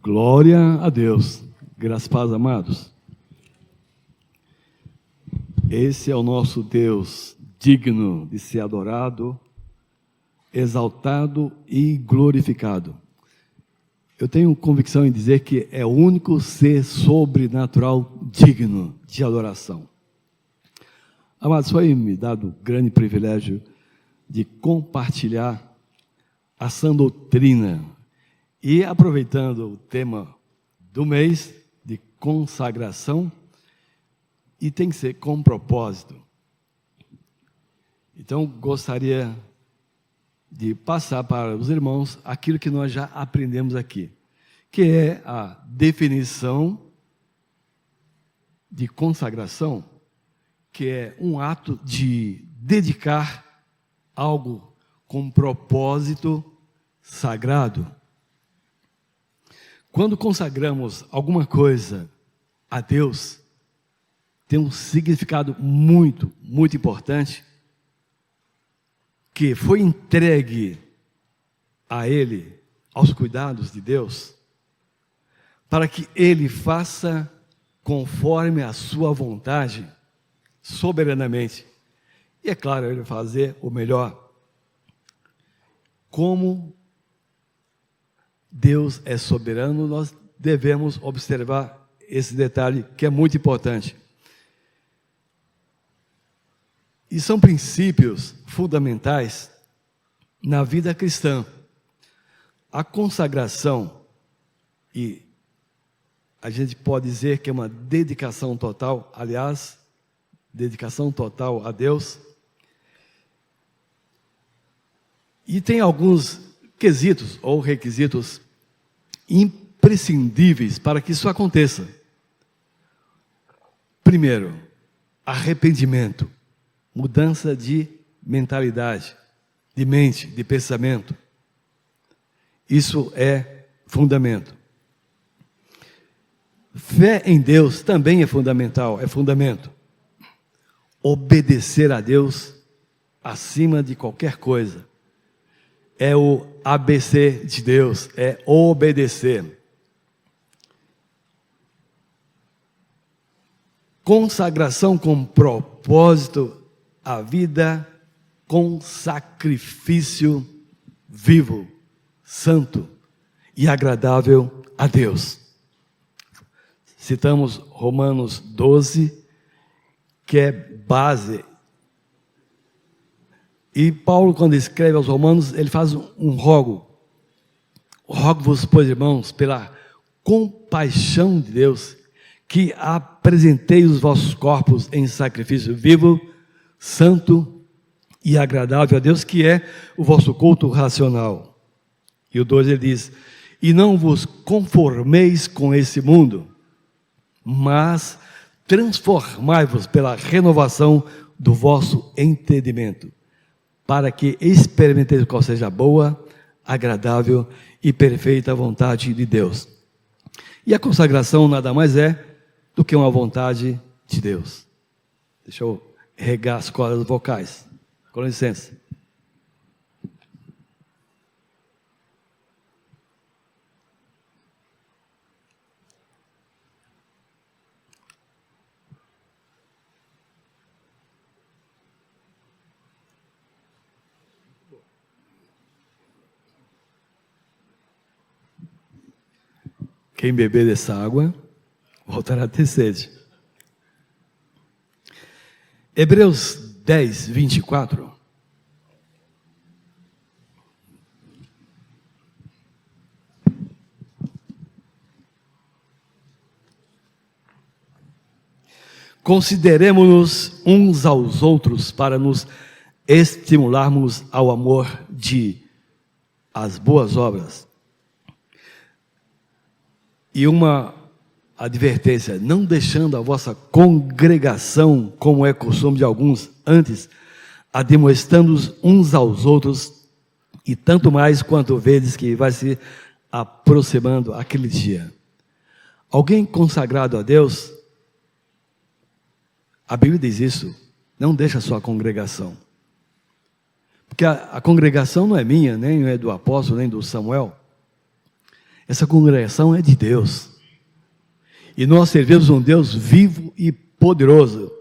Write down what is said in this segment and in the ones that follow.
Glória a Deus. Graças a Deus, amados. Esse é o nosso Deus, digno de ser adorado, exaltado e glorificado. Eu tenho convicção em dizer que é o único ser sobrenatural digno de adoração. Amados, foi me dado o grande privilégio de compartilhar a sã doutrina e aproveitando o tema do mês de consagração, e tem que ser com propósito. Então, gostaria de passar para os irmãos aquilo que nós já aprendemos aqui, que é a definição de consagração, que é um ato de dedicar algo com propósito sagrado. Quando consagramos alguma coisa a Deus, tem um significado muito, muito importante, que foi entregue a Ele, aos cuidados de Deus, para que Ele faça conforme a sua vontade, soberanamente. E é claro, Ele vai fazer o melhor. Como Deus é soberano, nós devemos observar esse detalhe que é muito importante. E são princípios fundamentais na vida cristã. A consagração, e a gente pode dizer que é uma dedicação total, aliás, dedicação total a Deus. E tem alguns quesitos ou requisitos imprescindíveis para que isso aconteça. Primeiro, arrependimento. Mudança de mentalidade, de mente, de pensamento. Isso é fundamento. Fé em Deus também é fundamental, é fundamento. Obedecer a Deus acima de qualquer coisa. É o ABC de Deus, é obedecer. Consagração com propósito, a vida com sacrifício vivo, santo e agradável a Deus. Citamos Romanos 12, que é base. E Paulo, quando escreve aos Romanos, ele faz um rogo. Rogo-vos, pois, irmãos, pela compaixão de Deus, que apresentei os vossos corpos em sacrifício vivo, santo e agradável a Deus, que é o vosso culto racional. E o 2 ele diz: e não vos conformeis com esse mundo, mas transformai-vos pela renovação do vosso entendimento, para que experimenteis qual seja a boa, agradável e perfeita vontade de Deus. E a consagração nada mais é do que uma vontade de Deus. Deixa eu regar as cordas vocais. Com licença. Quem beber dessa água voltará a ter sede. Hebreus 10, 24. Consideremo-nos uns aos outros para nos estimularmos ao amor de as boas obras. E uma advertência: não deixando a vossa congregação, como é costume de alguns, antes, admoestando-os uns aos outros, e tanto mais quanto vedes que vai se aproximando aquele dia. Alguém consagrado a Deus, a Bíblia diz isso, não deixa a sua congregação. Porque a congregação não é minha, nem é do apóstolo, nem do Samuel. Essa congregação é de Deus. E nós servimos um Deus vivo e poderoso.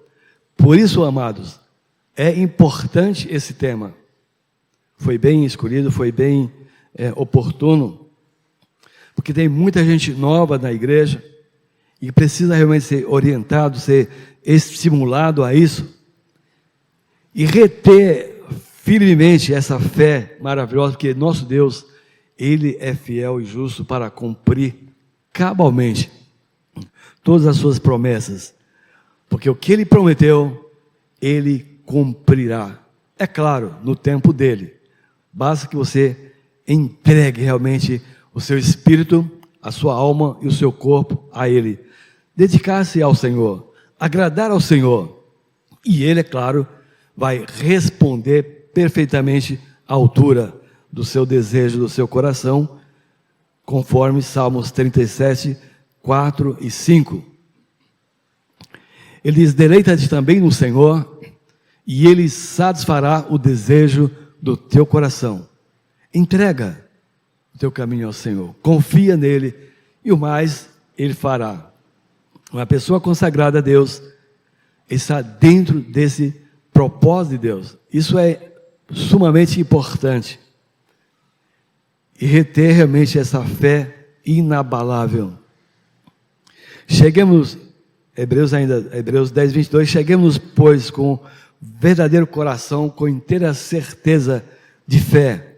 Por isso, amados, é importante esse tema. Foi bem escolhido, foi bem oportuno, porque tem muita gente nova na igreja e precisa realmente ser orientado, ser estimulado a isso e reter firmemente essa fé maravilhosa, porque nosso Deus, Ele é fiel e justo para cumprir cabalmente todas as suas promessas, porque o que Ele prometeu, Ele cumprirá. É claro, no tempo dEle. Basta que você entregue realmente o seu espírito, a sua alma e o seu corpo a Ele. Dedicar-se ao Senhor, agradar ao Senhor. E Ele, é claro, vai responder perfeitamente à altura do seu desejo, do seu coração, conforme Salmos 37, 4 e 5. Ele diz: deleita-te também no Senhor, e Ele satisfará o desejo do teu coração. Entrega o teu caminho ao Senhor, confia nele, e o mais Ele fará. Uma pessoa consagrada a Deus está dentro desse propósito de Deus. Isso é sumamente importante. E reter realmente essa fé inabalável. Cheguemos, Hebreus 10, 22, cheguemos, pois, com verdadeiro coração, com inteira certeza de fé,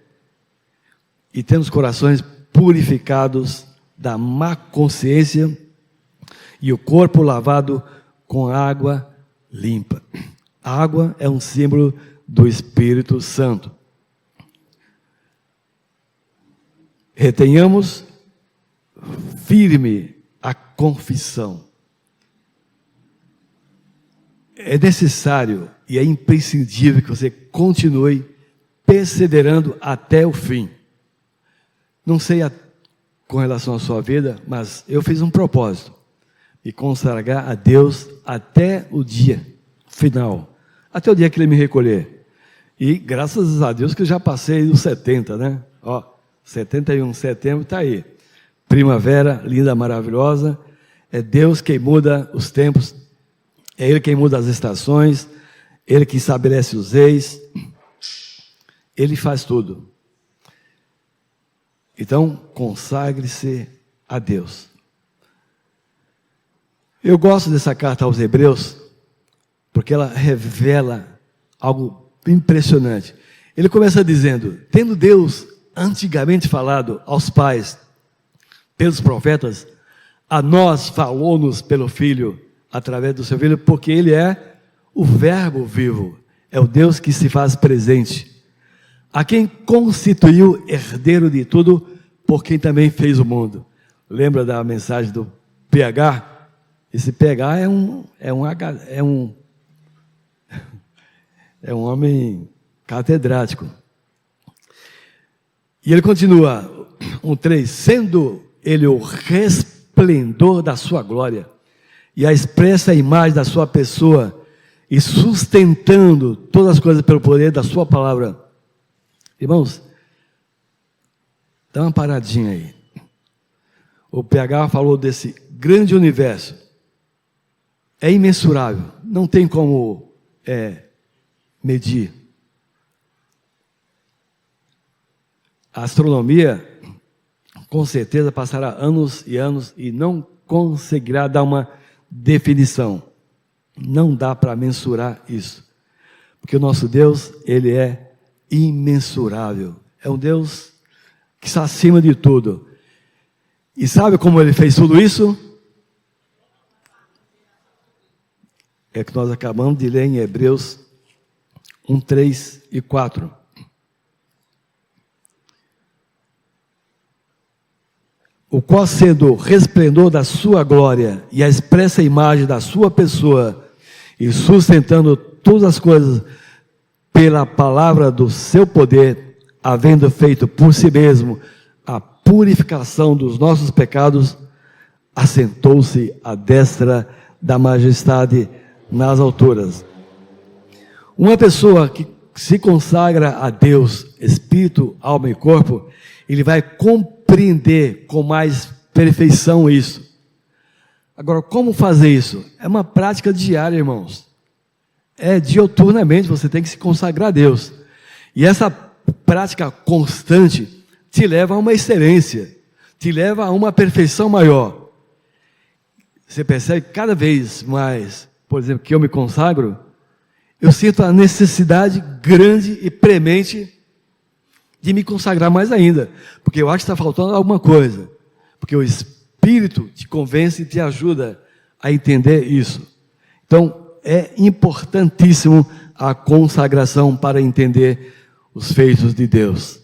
e temos corações purificados da má consciência e o corpo lavado com água limpa. A água é um símbolo do Espírito Santo. Retenhamos firme a confissão. É necessário e é imprescindível que você continue perseverando até o fim. Não sei com relação à sua vida, mas eu fiz um propósito de consagrar a Deus até o dia final, até o dia que Ele me recolher. E graças a Deus que eu já passei dos 70, né? 71 de setembro está aí. Primavera, linda, maravilhosa. É Deus quem muda os tempos. É Ele quem muda as estações. Ele que estabelece os reis. Ele faz tudo. Então, consagre-se a Deus. Eu gosto dessa carta aos Hebreus, porque ela revela algo impressionante. Ele começa dizendo: tendo Deus antigamente falado aos pais, pelos profetas, a nós falou-nos pelo Filho, através do seu Filho, porque Ele é o Verbo vivo, é o Deus que se faz presente, a quem constituiu herdeiro de tudo, por quem também fez o mundo. Lembra da mensagem do PH? Esse PH é um homem catedrático. E ele continua, 1:3, sendo Ele o resplendor da sua glória, e a expressa imagem da sua pessoa, e sustentando todas as coisas pelo poder da sua palavra. Irmãos, dá uma paradinha aí. O PH falou desse grande universo. É imensurável, não tem como medir. A astronomia, com certeza, passará anos e anos e não conseguirá dar uma definição. Não dá para mensurar isso. Porque o nosso Deus, Ele é imensurável. É um Deus que está acima de tudo. E sabe como Ele fez tudo isso? É que nós acabamos de ler em Hebreus 1:3 e 4. O qual, sendo o resplendor da sua glória e a expressa imagem da sua pessoa, e sustentando todas as coisas pela palavra do seu poder, havendo feito por si mesmo a purificação dos nossos pecados, assentou-se à destra da majestade nas alturas. Uma pessoa que se consagra a Deus, espírito, alma e corpo, ele vai compreender compreender com mais perfeição isso. Agora, como fazer isso? É uma prática diária, irmãos. Dioturnamente, você tem que se consagrar a Deus. E essa prática constante te leva a uma excelência, te leva a uma perfeição maior. Você percebe que cada vez mais, por exemplo, que eu me consagro, eu sinto a necessidade grande e premente de me consagrar mais ainda, porque eu acho que está faltando alguma coisa, porque o Espírito te convence e te ajuda a entender isso. Então, é importantíssimo a consagração para entender os feitos de Deus.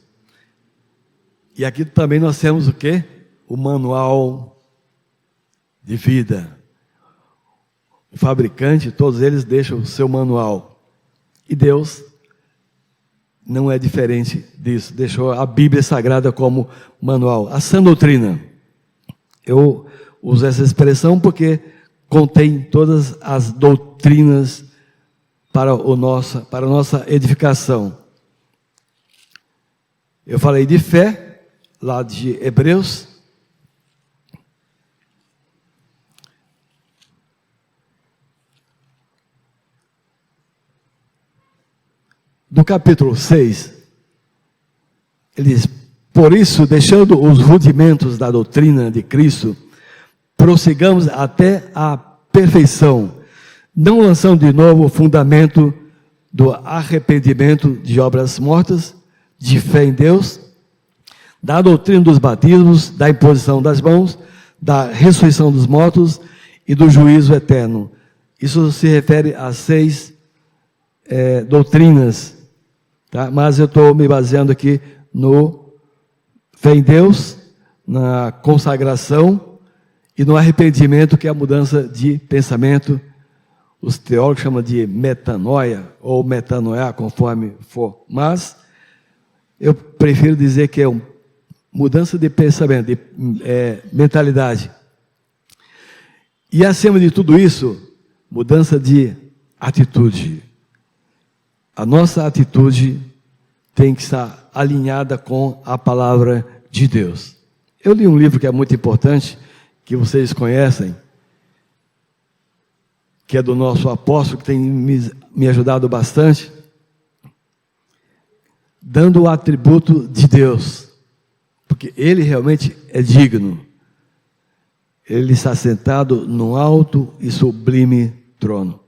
E aqui também nós temos o quê? O manual de vida. O fabricante, todos eles deixam o seu manual. E Deus não é diferente disso. Deixou a Bíblia Sagrada como manual. A sã doutrina. Eu uso essa expressão porque contém todas as doutrinas para a nossa edificação. Eu falei de fé, lá de Hebreus. Do capítulo 6, ele diz: por isso, deixando os rudimentos da doutrina de Cristo, prossigamos até a perfeição, não lançando de novo o fundamento do arrependimento de obras mortas, de fé em Deus, da doutrina dos batismos, da imposição das mãos, da ressurreição dos mortos e do juízo eterno. Isso se refere a 6 doutrinas, tá? Mas eu estou me baseando aqui no fé em Deus, na consagração e no arrependimento, que é a mudança de pensamento. Os teólogos chamam de metanoia, ou metanoia, conforme for. Mas eu prefiro dizer que é uma mudança de pensamento, de mentalidade. E acima de tudo isso, mudança de atitude. A nossa atitude tem que estar alinhada com a palavra de Deus. Eu li um livro que é muito importante, que vocês conhecem, que é do nosso apóstolo, que tem me ajudado bastante, dando o atributo de Deus, porque Ele realmente é digno. Ele está sentado no alto e sublime trono.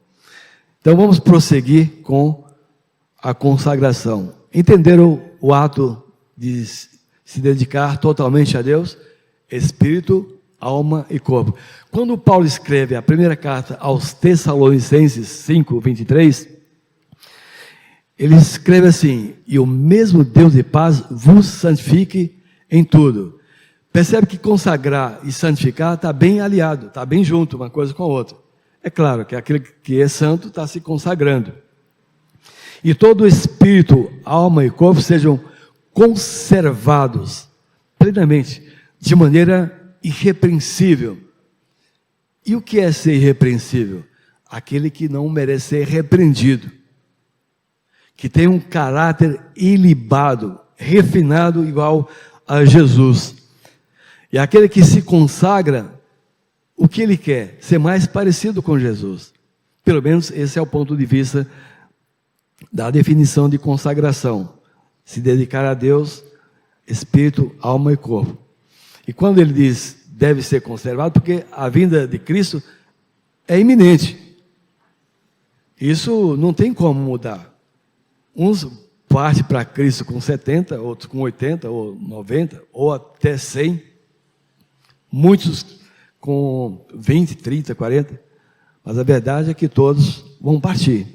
Então vamos prosseguir com a consagração. Entenderam o ato de se dedicar totalmente a Deus? Espírito, alma e corpo. Quando Paulo escreve a primeira carta aos Tessalonicenses 5:23, ele escreve assim: e o mesmo Deus de paz vos santifique em tudo. Percebe que consagrar e santificar está bem aliado, está bem junto uma coisa com a outra. É claro que aquele que é santo está se consagrando. E todo o espírito, alma e corpo sejam conservados plenamente, de maneira irrepreensível. E o que é ser irrepreensível? Aquele que não merece ser repreendido, que tem um caráter ilibado, refinado, igual a Jesus. E aquele que se consagra, o que ele quer? Ser mais parecido com Jesus. Pelo menos esse é o ponto de vista da definição de consagração. Se dedicar a Deus, espírito, alma e corpo. E quando ele diz deve ser conservado, porque a vinda de Cristo é iminente. Isso não tem como mudar. Uns partem para Cristo com 70, outros com 80, ou 90, ou até 100. Muitos com 20, 30, 40. Mas a verdade é que todos vão partir.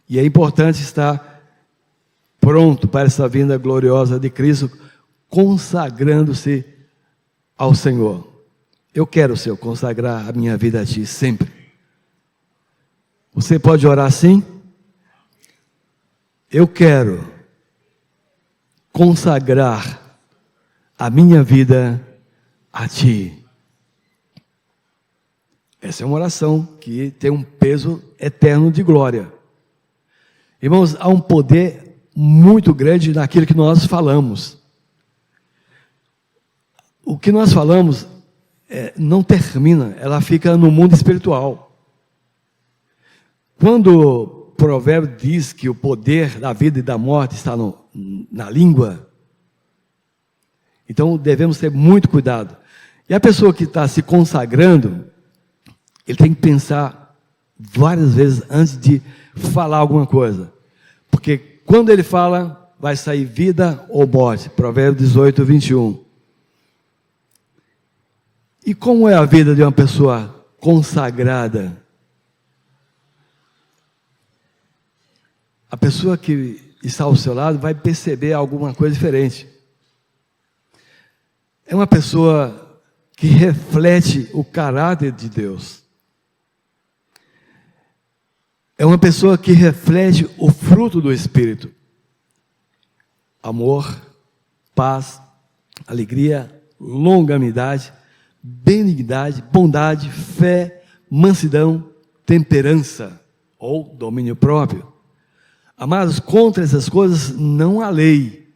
E é importante estar pronto para essa vinda gloriosa de Cristo, consagrando-se ao Senhor. Eu quero, Senhor, consagrar a minha vida a Ti sempre. Você pode orar assim? Eu quero consagrar a minha vida a Ti. Essa é uma oração que tem um peso eterno de glória. Irmãos, há um poder muito grande naquilo que nós falamos. o que nós falamos não termina, ela fica no mundo espiritual. Quando o provérbio diz que o poder da vida e da morte está na língua, então devemos ter muito cuidado. E a pessoa que está se consagrando, ele tem que pensar várias vezes antes de falar alguma coisa. Porque quando ele fala, vai sair vida ou morte. Provérbios 18, 21. E como é a vida de uma pessoa consagrada? A pessoa que está ao seu lado vai perceber alguma coisa diferente. É uma pessoa que reflete o caráter de Deus. É uma pessoa que reflete o fruto do Espírito. Amor, paz, alegria, longanimidade, benignidade, bondade, fé, mansidão, temperança ou domínio próprio. Amados, contra essas coisas não há lei.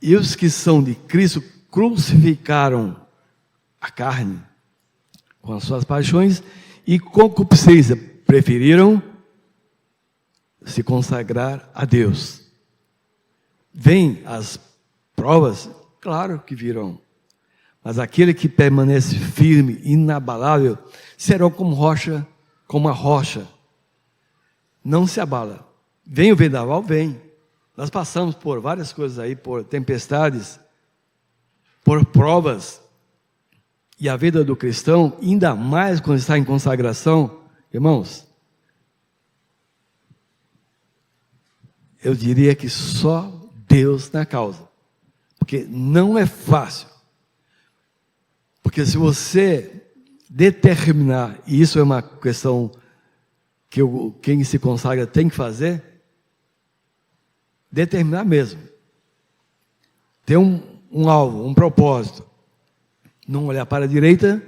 E os que são de Cristo crucificaram a carne com as suas paixões e concupiscência. Preferiram se consagrar a Deus. Vêm as provas? Claro que virão. Mas aquele que permanece firme, inabalável, será como rocha, como a rocha. Não se abala. Vem o vendaval? Vem. Nós passamos por várias coisas aí, por tempestades, por provas. E a vida do cristão, ainda mais quando está em consagração, irmãos, eu diria que só Deus na causa. Porque não é fácil. Porque se você determinar, e isso é uma questão que quem se consagra tem que fazer, determinar mesmo. Ter um alvo, um propósito. Não olhar para a direita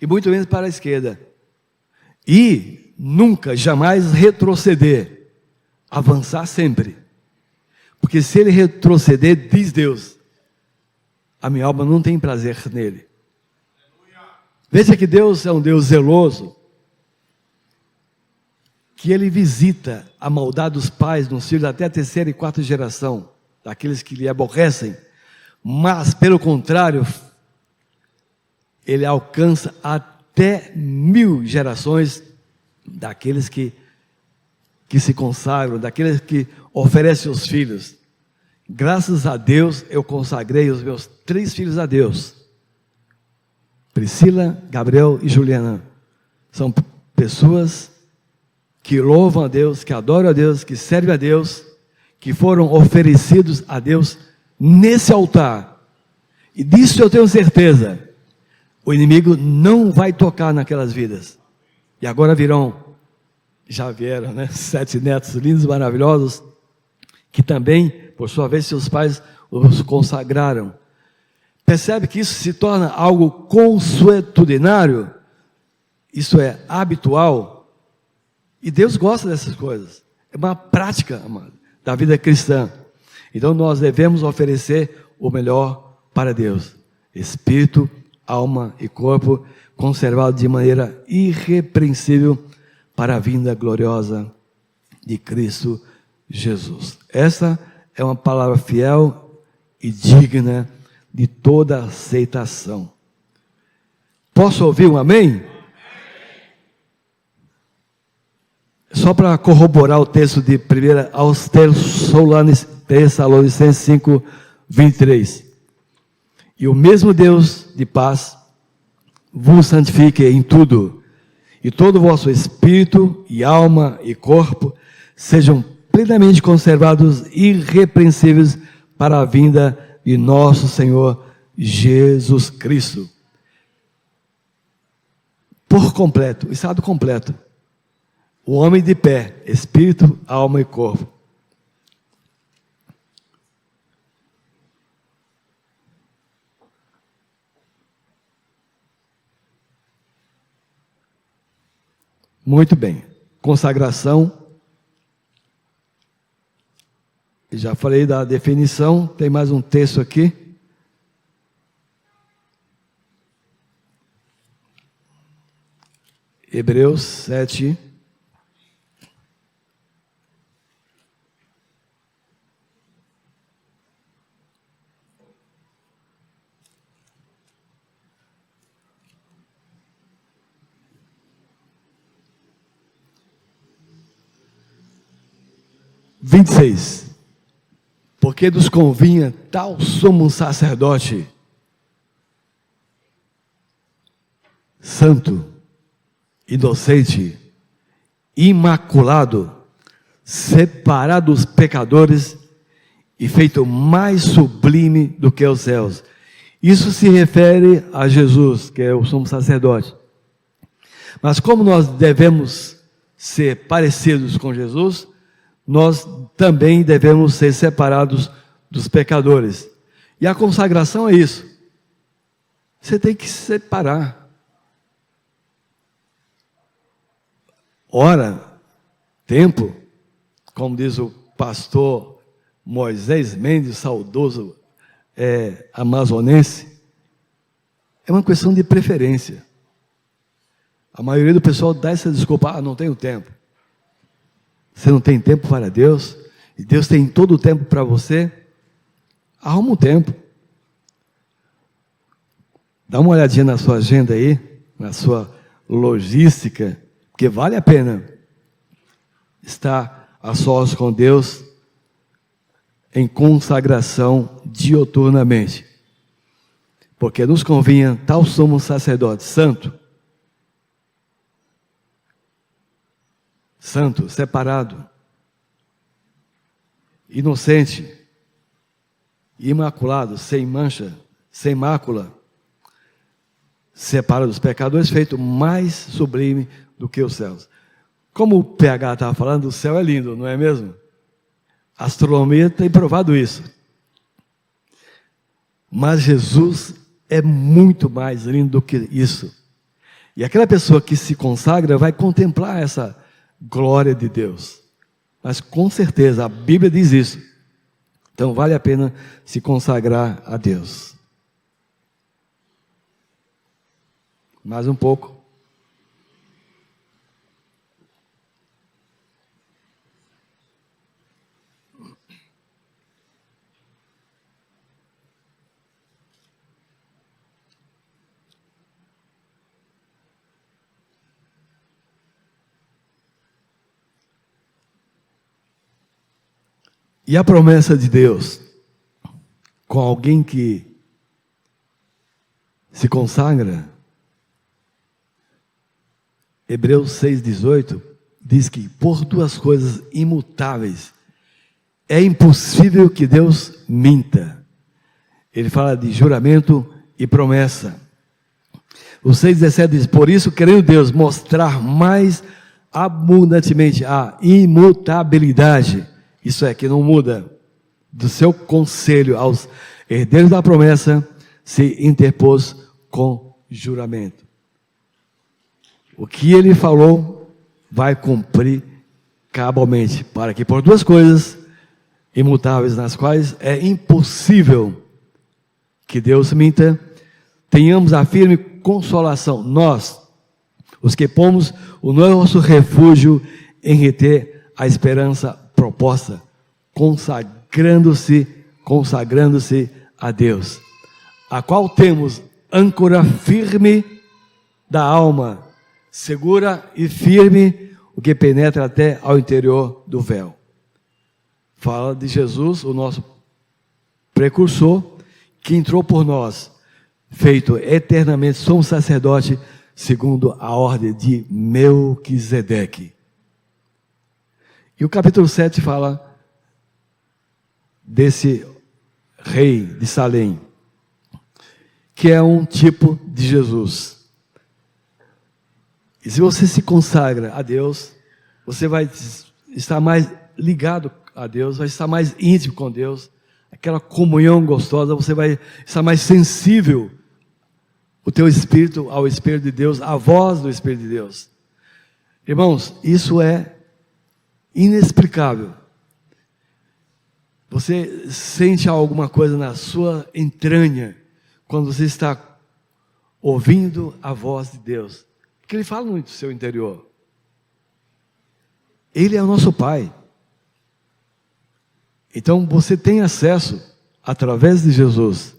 e muito menos para a esquerda. E nunca, jamais retroceder. Avançar sempre. Porque se ele retroceder, diz Deus, a minha alma não tem prazer nele. Veja que Deus é um Deus zeloso, que ele visita a maldade dos pais nos filhos até a terceira e quarta geração, daqueles que lhe aborrecem, mas pelo contrário, ele alcança até 1000 gerações daqueles que se consagram, daqueles que oferecem os filhos. Graças a Deus, eu consagrei os meus 3 filhos a Deus. Priscila, Gabriel e Juliana. São pessoas que louvam a Deus, que adoram a Deus, que servem a Deus, que foram oferecidos a Deus nesse altar. E disso eu tenho certeza, o inimigo não vai tocar naquelas vidas. E agora já vieram, né? 7 netos lindos, maravilhosos, que também, por sua vez, seus pais os consagraram. Percebe que isso se torna algo consuetudinário? Isso é habitual? E Deus gosta dessas coisas. É uma prática, amado, da vida cristã. Então nós devemos oferecer o melhor para Deus. Espírito, alma e corpo conservados de maneira irrepreensível para a vinda gloriosa de Cristo Jesus. Essa é uma palavra fiel e digna de toda aceitação. Posso ouvir um amém? Só para corroborar o texto de 1 aos Tessalonicenses 5, 23. E o mesmo Deus de paz vos santifique em tudo, e todo o vosso espírito, e alma, e corpo, sejam plenamente conservados irrepreensíveis para a vinda de nosso Senhor Jesus Cristo. Por completo, estado completo. O homem de pé, espírito, alma e corpo. Muito bem. Consagração. Já falei da definição. Tem mais um texto aqui. Hebreus 7. Vinte e seis. Porque nos convinha tal sumo sacerdote, santo, inocente, imaculado, separado dos pecadores e feito mais sublime do que os céus. Isso se refere a Jesus, que é o sumo sacerdote. Mas como nós devemos ser parecidos com Jesus, nós também devemos ser separados dos pecadores. E a consagração é isso. Você tem que se separar. Hora, tempo, como diz o pastor Moisés Mendes, saudoso amazonense, é uma questão de preferência. A maioria do pessoal dá essa desculpa: não tenho tempo. Você não tem tempo para Deus, e Deus tem todo o tempo para você. Arruma um tempo. Dá uma olhadinha na sua agenda aí, na sua logística, porque vale a pena estar a sós com Deus em consagração dioturnamente. Porque nos convinha tal sumo sacerdote santo, separado, inocente, imaculado, sem mancha, sem mácula, separado dos pecadores, feito mais sublime do que os céus. Como o PH estava falando, o céu é lindo, não é mesmo? A astronomia tem provado isso. Mas Jesus é muito mais lindo do que isso. E aquela pessoa que se consagra vai contemplar essa glória de Deus. Mas com certeza a Bíblia diz isso. Então vale a pena se consagrar a Deus. Mais um pouco. E a promessa de Deus com alguém que se consagra, Hebreus 6,18, diz que por duas coisas imutáveis é impossível que Deus minta. Ele fala de juramento e promessa. O 6,17 diz: por isso, querendo Deus mostrar mais abundantemente a imutabilidade, isso é, que não muda, do seu conselho aos herdeiros da promessa, se interpôs com juramento. O que ele falou vai cumprir cabalmente, para que por duas coisas imutáveis, nas quais é impossível que Deus minta, tenhamos a firme consolação, nós, os que pomos o nosso refúgio em reter a esperança proposta, consagrando-se a Deus, a qual temos âncora firme da alma, segura e firme, o que penetra até ao interior do véu. Fala de Jesus, o nosso precursor, que entrou por nós, feito eternamente sumo sacerdote, segundo a ordem de Melquisedeque. E o capítulo 7 fala desse rei de Salém, que é um tipo de Jesus. E se você se consagra a Deus, você vai estar mais ligado a Deus, vai estar mais íntimo com Deus, aquela comunhão gostosa, você vai estar mais sensível, o teu espírito ao Espírito de Deus, à voz do Espírito de Deus. Irmãos, isso é inexplicável. Você sente alguma coisa na sua entranha quando você está ouvindo a voz de Deus, Porque Ele fala no seu interior. Ele é o nosso Pai. Então você tem acesso através de Jesus.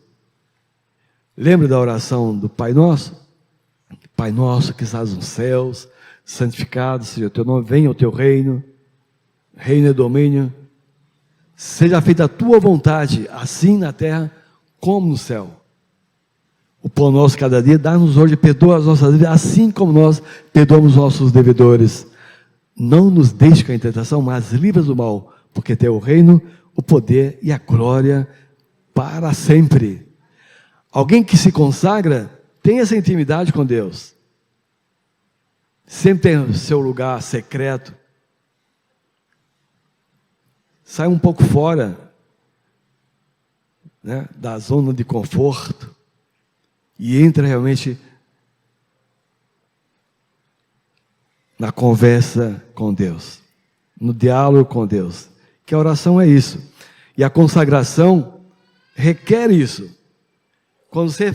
Lembra da oração do Pai Nosso? Pai Nosso que estás nos céus, santificado seja o teu nome, venha o teu reino, reino e domínio. Seja feita a tua vontade, assim na terra como no céu. O pão nosso cada dia, dá-nos hoje, perdoa as nossas dívidas, assim como nós perdoamos nossos devedores. Não nos deixe cair em tentação, mas livra-nos do mal, porque teu o reino, o poder e a glória para sempre. Alguém que se consagra tem essa intimidade com Deus. Sempre tem o seu lugar secreto. Sai um pouco fora, né, da zona de conforto e entra realmente na conversa com Deus, no diálogo com Deus. Que a oração é isso. E a consagração requer isso. Quando você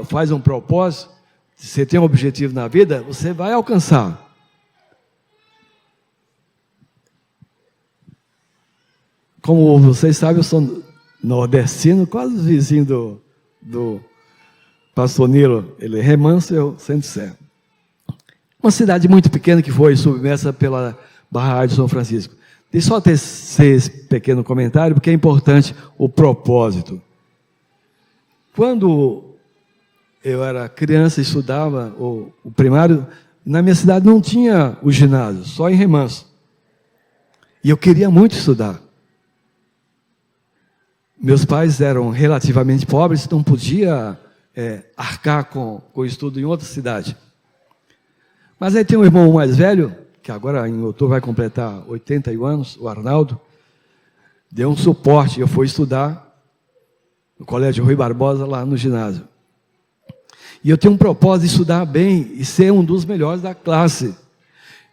faz um propósito, você tem um objetivo na vida, você vai alcançar. Como vocês sabem, eu sou nordestino, quase vizinho do pastor Nilo. Ele é Remanso, eu Centro-Sé. Uma cidade muito pequena que foi submersa pela barragem de São Francisco. Deixa eu só tecer esse pequeno comentário, porque é importante o propósito. Quando eu era criança, estudava o primário, na minha cidade não tinha o ginásio, só em Remanso. E eu queria muito estudar. Meus pais eram relativamente pobres, não podia arcar com o estudo em outra cidade. Mas aí tem um irmão mais velho, que agora em outubro vai completar 81 anos, o Arnaldo, deu um suporte. Eu fui estudar no Colégio Rui Barbosa, lá no ginásio. E eu tenho um propósito de estudar bem e ser um dos melhores da classe.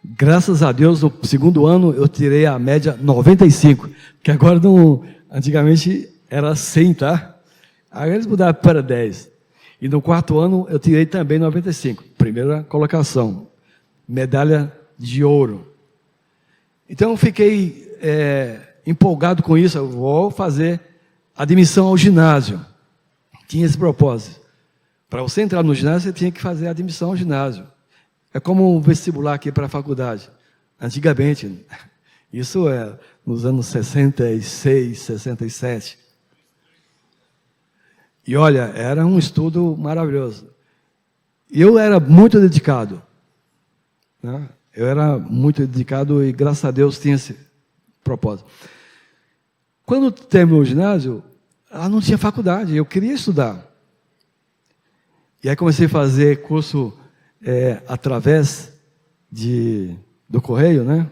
Graças a Deus, no segundo ano eu tirei a média 95, que agora não, antigamente era 100, tá? Aí eles mudaram para 10. E no quarto ano eu tirei também 95, primeira colocação, medalha de ouro. Então eu fiquei empolgado com isso, eu vou fazer admissão ao ginásio. Tinha esse propósito. Para você entrar no ginásio, você tinha que fazer admissão ao ginásio. É como um vestibular aqui para a faculdade. Antigamente, isso é nos anos 66, 67. E olha, era um estudo maravilhoso. Eu era muito dedicado, né? Eu era muito dedicado e, graças a Deus, tinha esse propósito. Quando terminou o ginásio, ela não tinha faculdade, eu queria estudar. E aí comecei a fazer curso através do correio, né?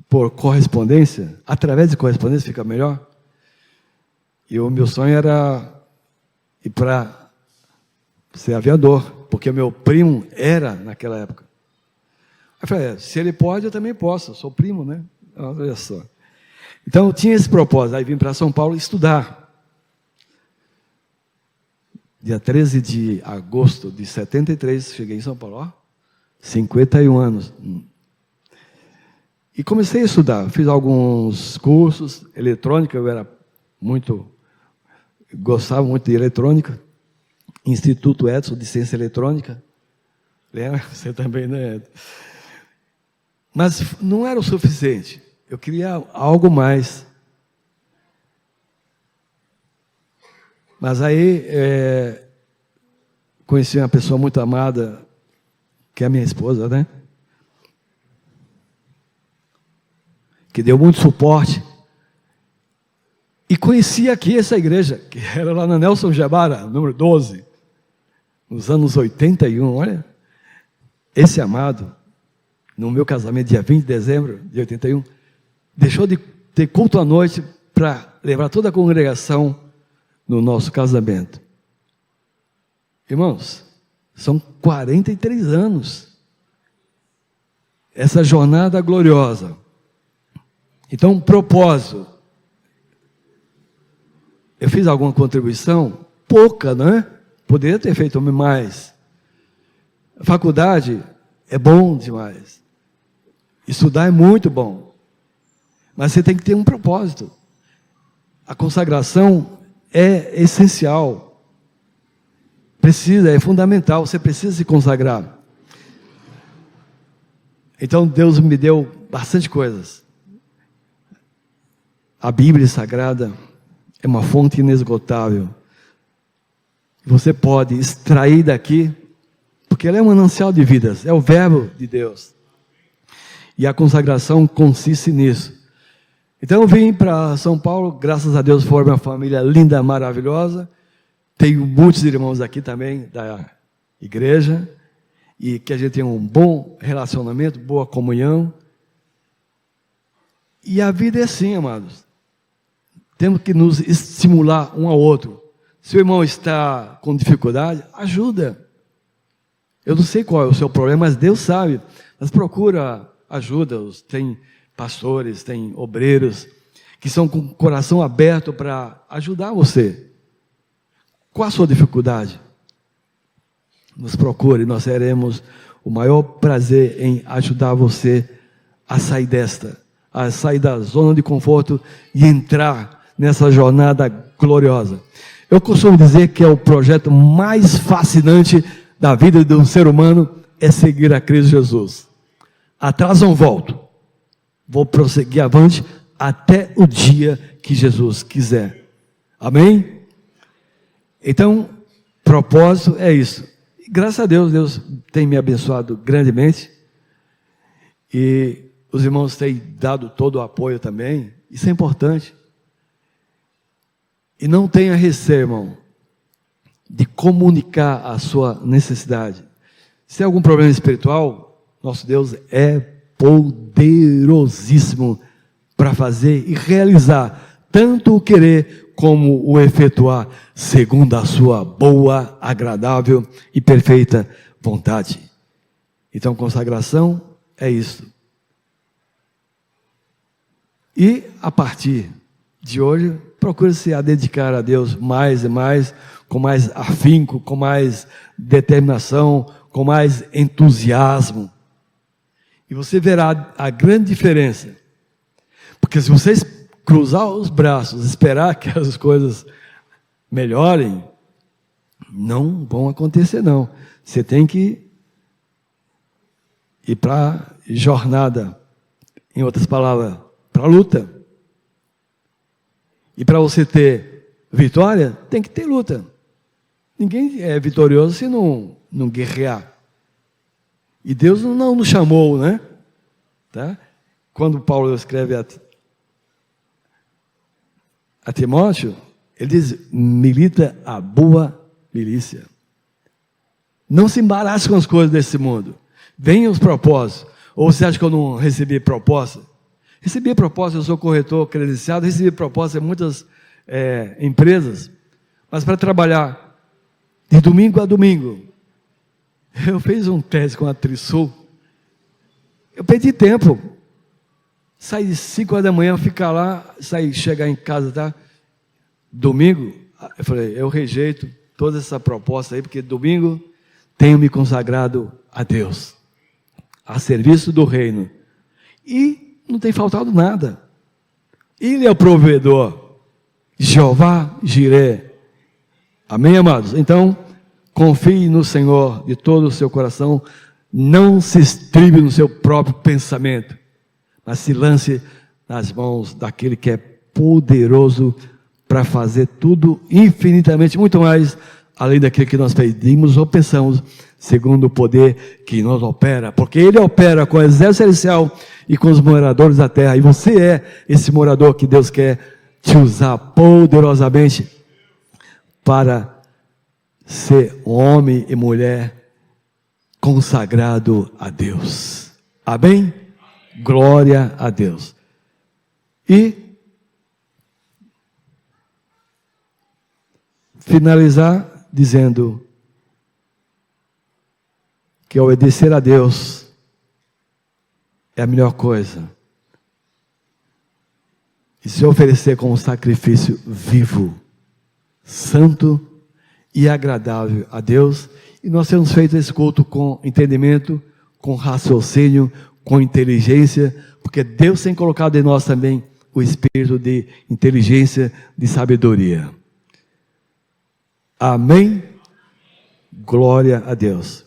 Por correspondência, através de correspondência fica melhor. E o meu sonho era ir para ser aviador, porque o meu primo era naquela época. Aí eu falei, se ele pode, eu também posso, eu sou primo, né? Olha só. Então eu tinha esse propósito, aí vim para São Paulo estudar. Dia 13 de agosto de 73, cheguei em São Paulo, ó, 51 anos. E comecei a estudar, fiz alguns cursos, eletrônica, eu era gostava muito de eletrônica, Instituto Edson de Ciência Eletrônica, lembra? Você também, né? Mas não era o suficiente, eu queria algo mais. Mas aí, conheci uma pessoa muito amada, que é a minha esposa, né? Que deu muito suporte. E conheci aqui essa igreja, que era lá na Nelson Jabara, número 12, nos anos 81, olha. Esse amado, no meu casamento, dia 20 de dezembro de 81, deixou de ter culto à noite para levar toda a congregação no nosso casamento. Irmãos, são 43 anos. Essa jornada gloriosa. Então, propósito. Eu fiz alguma contribuição? Pouca, não é? Poderia ter feito mais. Faculdade é bom demais. Estudar é muito bom. Mas você tem que ter um propósito. A consagração é essencial. É fundamental. Você precisa se consagrar. Então Deus me deu bastante coisas. A Bíblia Sagrada é uma fonte inesgotável. Você pode extrair daqui, porque ela é um manancial de vidas, é o verbo de Deus. E a consagração consiste nisso. Então eu vim para São Paulo, graças a Deus foi uma família linda, maravilhosa. Tenho muitos irmãos aqui também da igreja, e que a gente tem um bom relacionamento, boa comunhão. E a vida é assim, amados. Temos que nos estimular um ao outro. Se o irmão está com dificuldade, ajuda. Eu não sei qual é o seu problema, mas Deus sabe. Mas procura ajuda. Tem pastores, tem obreiros, que são com o coração aberto para ajudar você. Qual a sua dificuldade? Nos procure, nós teremos o maior prazer em ajudar você a sair a sair da zona de conforto e entrar nessa jornada gloriosa. Eu costumo dizer que é o projeto mais fascinante da vida de um ser humano é seguir a Cristo Jesus. Atrás não volto. Vou prosseguir avante até o dia que Jesus quiser. Amém? Então, propósito é isso. E, graças a Deus, Deus tem me abençoado grandemente. E os irmãos têm dado todo o apoio também. Isso é importante. E não tenha receio, irmão, de comunicar a sua necessidade. Se tem algum problema espiritual, nosso Deus é poderosíssimo para fazer e realizar tanto o querer como o efetuar, segundo a sua boa, agradável e perfeita vontade. Então, consagração é isso. E a partir de hoje, procure-se a dedicar a Deus mais e mais, com mais afinco, com mais determinação, com mais entusiasmo. E você verá a grande diferença. Porque se vocês cruzar os braços, esperar que as coisas melhorem, não vão acontecer não. Você tem que ir para a jornada, em outras palavras, para a luta. E para você ter vitória, tem que ter luta. Ninguém é vitorioso se não guerrear. E Deus não nos chamou, né? Tá? Quando Paulo escreve a Timóteo, ele diz, milita a boa milícia. Não se embarace com as coisas desse mundo. Venham os propósitos. Ou você acha que eu não recebi proposta? Recebi proposta, eu sou corretor credenciado, recebi proposta em muitas empresas, mas para trabalhar de domingo a domingo. Eu fiz um teste com a Trisul, eu perdi tempo. Saí de 5 horas da manhã, ficar lá, chegar em casa, tá? Domingo, eu falei, eu rejeito toda essa proposta aí, porque domingo tenho me consagrado a Deus, a serviço do reino. E não tem faltado nada. Ele é o provedor. Jeová Jireh. Amém, amados? Então, confie no Senhor de todo o seu coração. Não se estribe no seu próprio pensamento, mas se lance nas mãos daquele que é poderoso para fazer tudo infinitamente, muito mais, além daquilo que nós pedimos ou pensamos, segundo o poder que nos opera. Porque Ele opera com o exército celestial e com os moradores da terra. E você é esse morador que Deus quer te usar poderosamente para ser homem e mulher consagrado a Deus. Amém? Glória a Deus. E finalizar dizendo que obedecer a Deus é a melhor coisa. E se oferecer como sacrifício vivo, santo e agradável a Deus, E nós temos feito esse culto com entendimento, com raciocínio, com inteligência, porque Deus tem colocado em nós também o espírito de inteligência, de sabedoria. Amém? Glória a Deus.